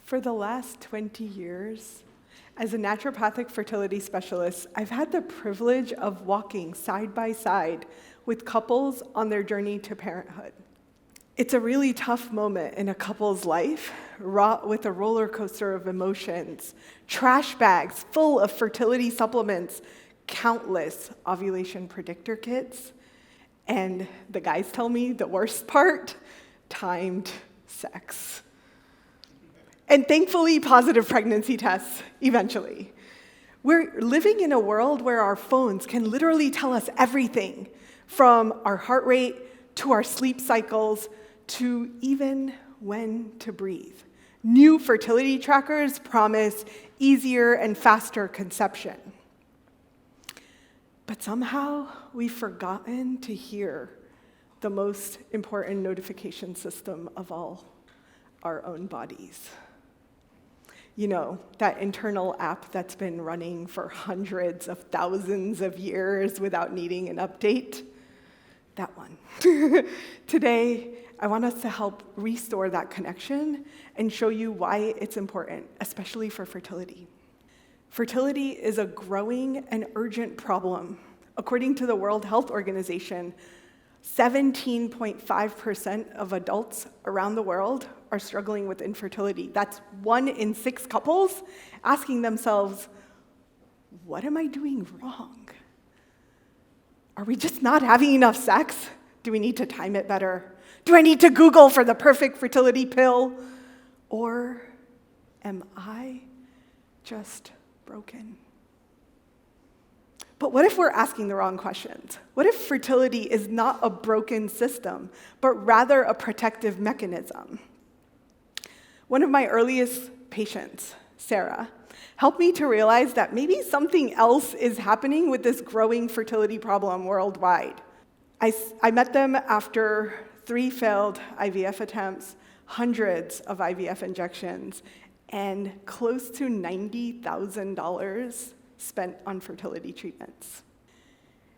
For the last 20 years, as a naturopathic fertility specialist, I've had the privilege of walking side by side with couples on their journey to parenthood. It's a really tough moment in a couple's life, wrought with a roller coaster of emotions, trash bags full of fertility supplements, countless ovulation predictor kits, and the guys tell me the worst part, timed sex. And thankfully, positive pregnancy tests eventually. We're living in a world where our phones can literally tell us everything, from our heart rate to our sleep cycles to even when to breathe. New fertility trackers promise easier and faster conception. But somehow we've forgotten to hear the most important notification system of all, our own bodies. You know, that internal app that's been running for hundreds of thousands of years without needing an update? That one. Today, I want us to help restore that connection and show you why it's important, especially for fertility. Fertility is a growing and urgent problem. According to the World Health Organization, 17.5% of adults around the world are struggling with infertility. That's 1 in 6 couples asking themselves, what am I doing wrong? Are we just not having enough sex? Do we need to time it better? Do I need to Google for the perfect fertility pill? Or am I just broken? But what if we're asking the wrong questions? What if fertility is not a broken system, but rather a protective mechanism? One of my earliest patients, Sarah, helped me to realize that maybe something else is happening with this growing fertility problem worldwide. I met them after 3 failed IVF attempts, hundreds of IVF injections, and close to $90,000 spent on fertility treatments.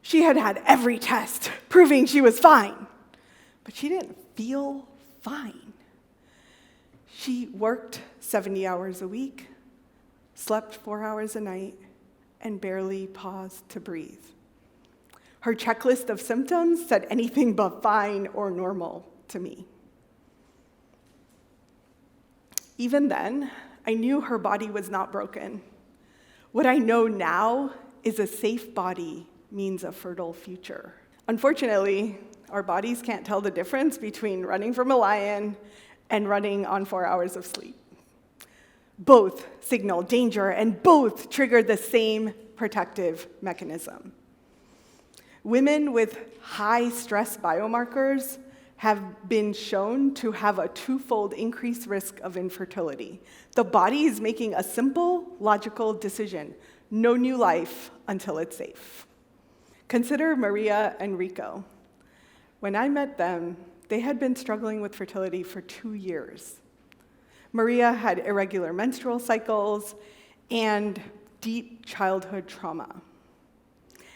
She had had every test proving she was fine, but she didn't feel fine. She worked 70 hours a week, slept 4 hours a night, and barely paused to breathe. Her checklist of symptoms said anything but fine or normal to me. Even then, I knew her body was not broken. What I know now is a safe body means a fertile future. Unfortunately, our bodies can't tell the difference between running from a lion and running on 4 hours of sleep. Both signal danger, and both trigger the same protective mechanism. Women with high stress biomarkers have been shown to have a 2-fold increased risk of infertility. The body is making a simple, logical decision: no new life until it's safe. Consider Maria and Rico. When I met them, they had been struggling with fertility for 2 years. Maria had irregular menstrual cycles and deep childhood trauma.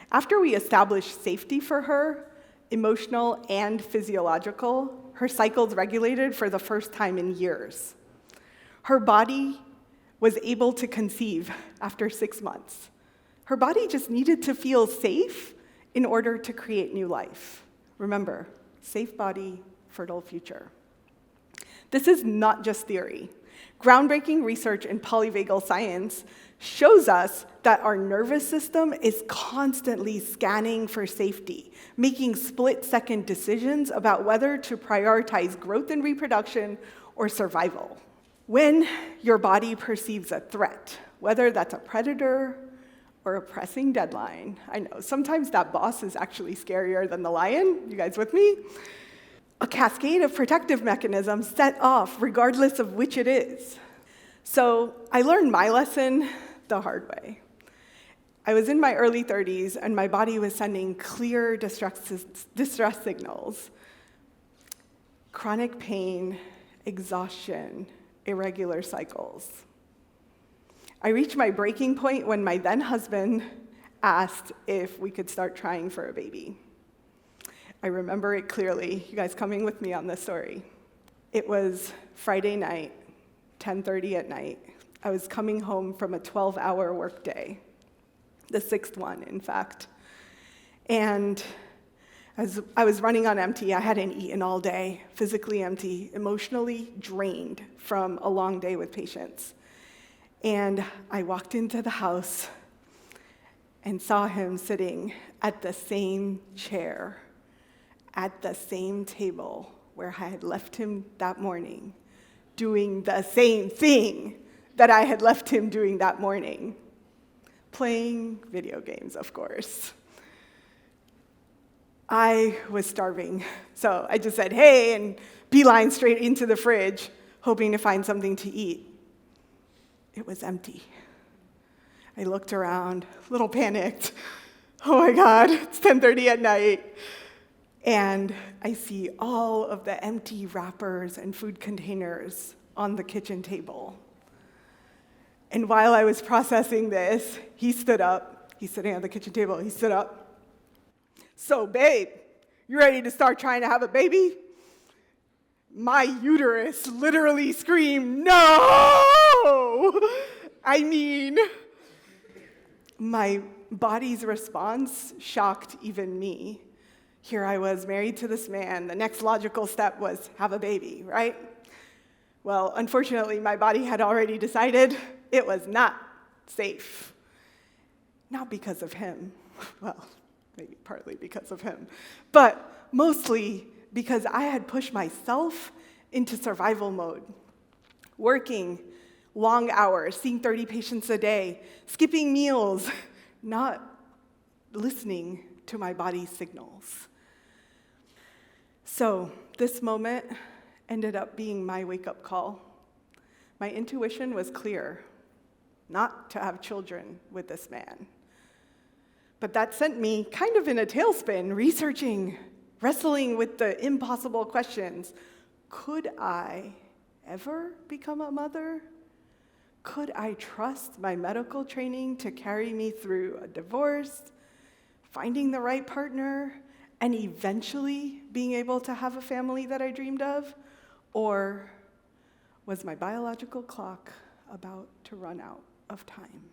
After we established safety for her, emotional and physiological, her cycles regulated for the first time in years. Her body was able to conceive after 6 months. Her body just needed to feel safe in order to create new life. Remember, safe body, fertile future. This is not just theory. Groundbreaking research in polyvagal science shows us that our nervous system is constantly scanning for safety, making split-second decisions about whether to prioritize growth and reproduction or survival. When your body perceives a threat, whether that's a predator or a pressing deadline, I know, sometimes that boss is actually scarier than the lion. You guys with me? A cascade of protective mechanisms set off regardless of which it is. So I learned my lesson the hard way. I was in my early 30s, and my body was sending clear distress signals: chronic pain, exhaustion, irregular cycles. I reached my breaking point when my then husband asked if we could start trying for a baby. I remember it clearly. You guys coming with me on this story? It was Friday night, 10:30 at night. I was coming home from a 12-hour workday, the sixth one, in fact. And as I was running on empty, I hadn't eaten all day, physically empty, emotionally drained from a long day with patients. And I walked into the house and saw him sitting at the same chair, at the same table where I had left him that morning, doing the same thing that I had left him doing that morning, playing video games, of course. I was starving, so I just said, hey, and beeline straight into the fridge, hoping to find something to eat. It was empty. I looked around, a little panicked. Oh my God, it's 10:30 at night. And I see all of the empty wrappers and food containers on the kitchen table. And while I was processing this, he stood up. He's sitting at the kitchen table. He stood up. So, babe, you ready to start trying to have a baby? My uterus literally screamed, no! I mean, my body's response shocked even me. Here I was married to this man. The next logical step was have a baby, right? Well, unfortunately, my body had already decided it was not safe. Not because of him. Well, maybe partly because of him, but mostly because I had pushed myself into survival mode, working long hours, seeing 30 patients a day, skipping meals, not listening to my body's signals. So this moment ended up being my wake-up call. My intuition was clear, not to have children with this man. But that sent me kind of in a tailspin, researching, wrestling with the impossible questions. Could I ever become a mother? Could I trust my medical training to carry me through a divorce, finding the right partner, and eventually being able to have a family that I dreamed of? Or was my biological clock about to run out of time?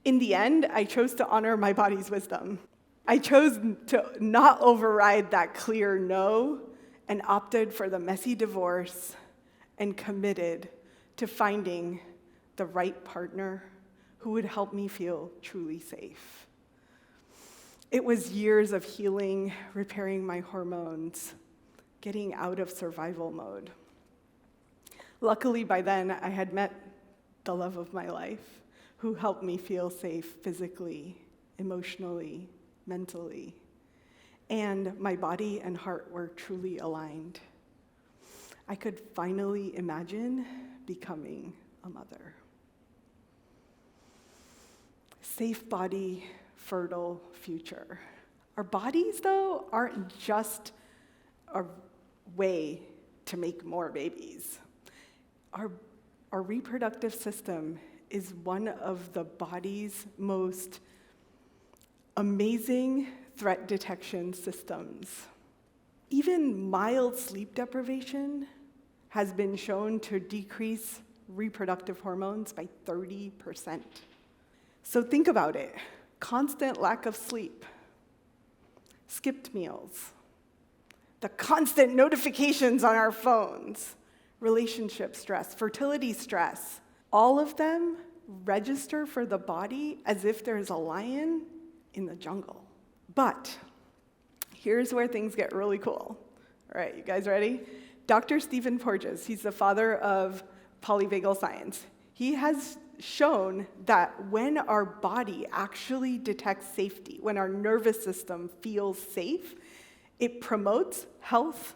In the end, I chose to honor my body's wisdom. I chose to not override that clear no and opted for the messy divorce and committed to finding the right partner who would help me feel truly safe. It was years of healing, repairing my hormones, getting out of survival mode. Luckily, by then, I had met the love of my life, who helped me feel safe physically, emotionally, mentally. And my body and heart were truly aligned. I could finally imagine becoming a mother. Safe body, fertile future. Our bodies, though, aren't just a way to make more babies. Our reproductive system is one of the body's most amazing threat detection systems. Even mild sleep deprivation has been shown to decrease reproductive hormones by 30%. So think about it. Constant lack of sleep, skipped meals, the constant notifications on our phones, relationship stress, fertility stress, all of them register for the body as if there's a lion in the jungle. But here's where things get really cool. All right, you guys ready? Dr. Stephen Porges, he's the father of polyvagal science. He has shown that when our body actually detects safety, when our nervous system feels safe, it promotes health,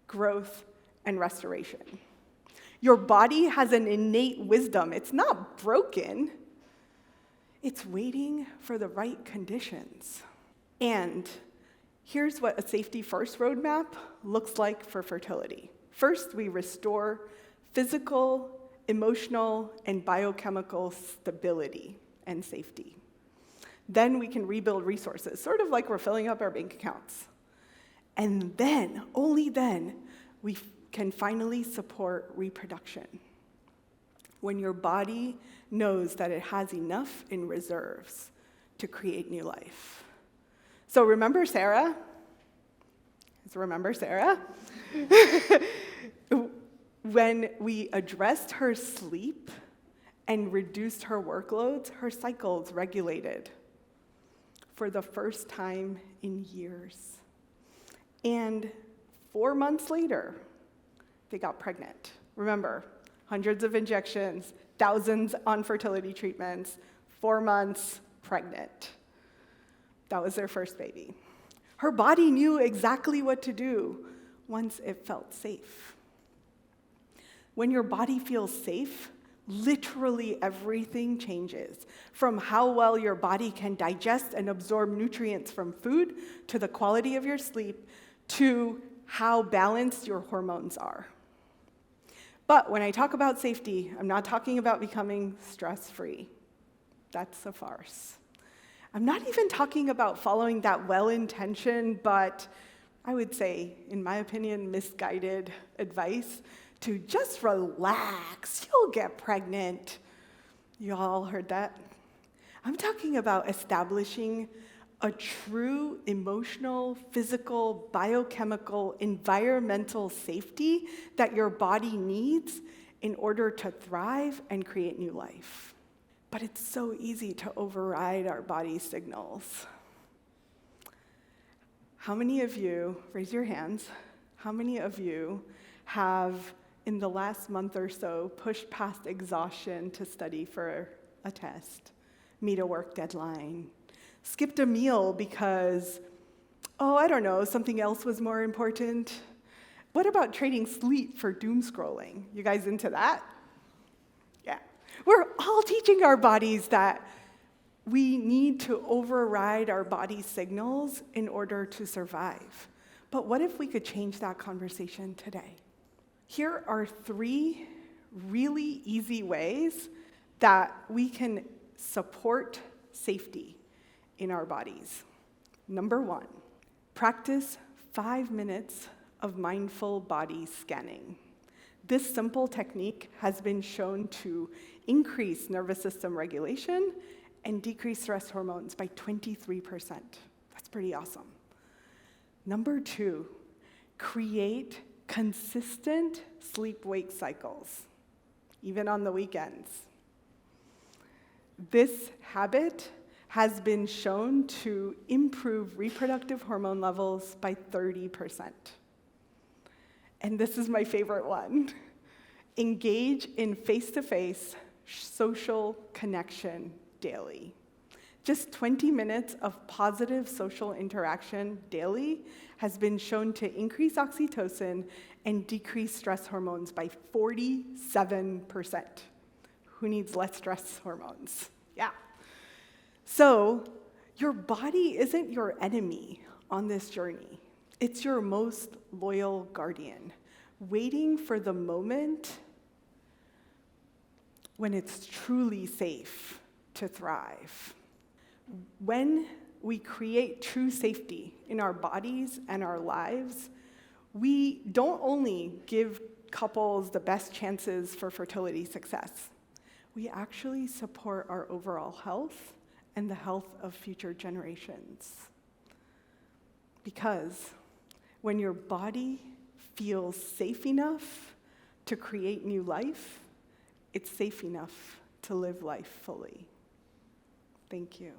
growth, and restoration. Your body has an innate wisdom. It's not broken. It's waiting for the right conditions. And here's what a safety-first roadmap looks like for fertility. First, we restore physical, emotional, and biochemical stability and safety. Then we can rebuild resources, sort of like we're filling up our bank accounts. And then, only then, we can finally support reproduction. When your body knows that it has enough in reserves to create new life. So remember Sarah? Remember Sarah? When we addressed her sleep and reduced her workloads, her cycles regulated for the first time in years. And 4 months later, they got pregnant. Remember, hundreds of injections, thousands on fertility treatments, 4 months pregnant. That was their first baby. Her body knew exactly what to do once it felt safe. When your body feels safe, literally everything changes. From how well your body can digest and absorb nutrients from food, to the quality of your sleep, to how balanced your hormones are. But when I talk about safety, I'm not talking about becoming stress-free. That's a farce. I'm not even talking about following that well-intentioned, but I would say, in my opinion, misguided advice to just relax, you'll get pregnant. You all heard that? I'm talking about establishing a true emotional, physical, biochemical, environmental safety that your body needs in order to thrive and create new life. But it's so easy to override our body's signals. How many of you, raise your hands, how many of you have, in the last month or so, pushed past exhaustion to study for a test, meet a work deadline, skipped a meal because, I don't know, something else was more important? What about trading sleep for doom scrolling? You guys into that? Yeah. We're all teaching our bodies that we need to override our body's signals in order to survive. But what if we could change that conversation today? Here are 3 really easy ways that we can support safety in our bodies. Number 1, practice 5 minutes of mindful body scanning. This simple technique has been shown to increase nervous system regulation and decrease stress hormones by 23%. That's pretty awesome. Number 2, create consistent sleep-wake cycles, even on the weekends. This habit has been shown to improve reproductive hormone levels by 30%. And this is my favorite one. Engage in face-to-face social connection daily. Just 20 minutes of positive social interaction daily has been shown to increase oxytocin and decrease stress hormones by 47%. Who needs less stress hormones? Yeah. So, your body isn't your enemy on this journey. It's your most loyal guardian, waiting for the moment when it's truly safe to thrive. When we create true safety in our bodies and our lives, we don't only give couples the best chances for fertility success, we actually support our overall health and the health of future generations. Because when your body feels safe enough to create new life, it's safe enough to live life fully. Thank you.